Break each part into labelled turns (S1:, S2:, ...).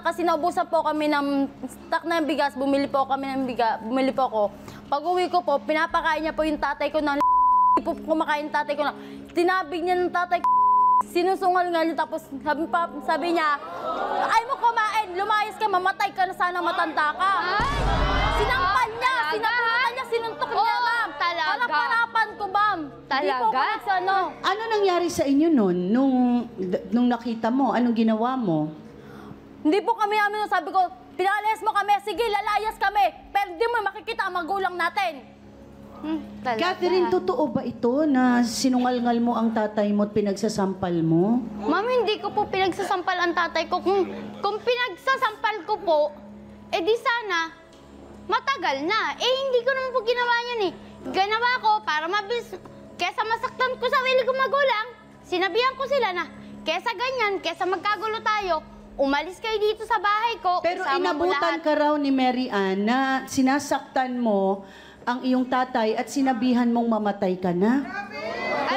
S1: kasi naubusan po kami ng stock ng bigas, bumili po kami ng bigas, bumili po ako. Pag-uwi ko po, pinapakain niya po yung tatay ko ng po kumakain tatay ko na. Tinabig niya ng tatay ko, sinusungal nga niya, tapos sabi niya, ay mo kumain, lumayas ka, mamatay ka na sana, matanda ka. Sinampal niya, sinabunutan niya, sinuntok niya, ma'am.
S2: Talaga?
S1: Harap-harapan ko, ma'am.
S2: Talaga?
S3: Ano nangyari sa inyo nun? Nung nakita mo, anong ginawa mo?
S1: Hindi po kami sabi ko, pinalayas mo kami, sige, lalayas kami. Pero di mo makikita ang magulang natin.
S3: Catherine, totoo ba ito na sinungal-ngal mo ang tatay mo at pinagsasampal mo?
S2: Ma'am, hindi ko po pinagsasampal ang tatay ko. Kung pinagsasampal ko po, di sana matagal na. Hindi ko naman po ginawa yan eh. Ginawa ko para mabilis. Kesa masaktan ko sa sarili kong magulang, sinabihan ko sila na, kesa ganyan, kesa magkagulo tayo, umalis kayo dito sa bahay ko.
S3: Pero inabutan ka raw ni Mary Ann na sinasaktan mo ang iyong tatay at sinabihan mong mamatay ka na.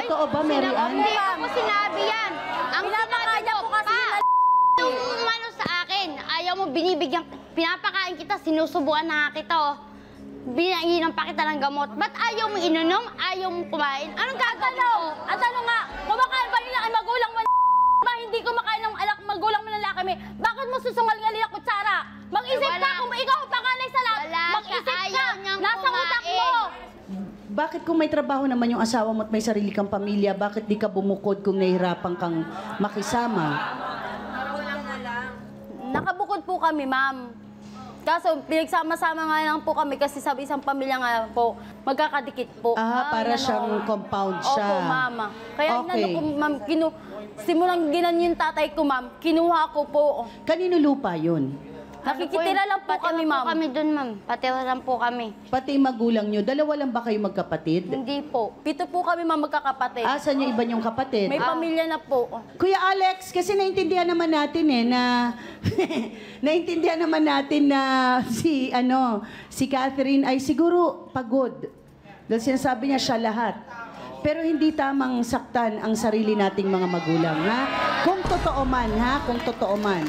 S3: Totoo ba, Mary Ann?
S2: Hindi ko po sinabi yan. Ang sinabi ko pa, yung umano sa akin, ayaw mo binibigyan, pinapakain kita, sinusubuan na kita, oh. Binahinan pa kita ng gamot. Ba't ayaw mo inunom? Ayaw mo kumain? Anong gagawin ko?
S1: At ano nga, kumakain ba nila ang magulang mo ba? Hindi kumakain ng alak magulang mo ng lakami. Bakit mo susungal-ngali ang kutsara? Mag-isip ka kung ikaw ang panganay sa lahat. Mag-isip ka, nasa utak mo.
S3: Bakit kung may trabaho naman yung asawa mo at may sarili kang pamilya, bakit di ka bumukod kung nahihirapan kang makisama?
S1: Nakabukod po kami, ma'am. Kaso, pinagsama-sama nga lang po kami kasi sa isang pamilya nga po, magkakadikit po.
S3: Para siyang compound siya.
S1: Opo, mama. Kaya
S3: Okay.
S1: inano ko, ma'am, simulang ginan yung tatay ko, ma'am, kinuha ko po.
S3: Kanino lupa yun?
S1: Nakikitira lang po kami, ma'am.
S2: Patira po kami dun, ma'am. Patira lang po kami.
S3: Pati magulang nyo, dalawa lang ba kayo magkapatid?
S1: Hindi po. 7 po kami, ma'am, magkakapatid.
S3: Asan yung iba niyong kapatid?
S1: May pamilya na po.
S3: Kuya Alex, kasi naintindihan naman natin na naintindihan naman natin na si Catherine ay siguro pagod. Dahil sinasabi niya siya lahat. Pero hindi tamang saktan ang sarili nating mga magulang, ha? Kung totoo man, ha? Kung totoo man.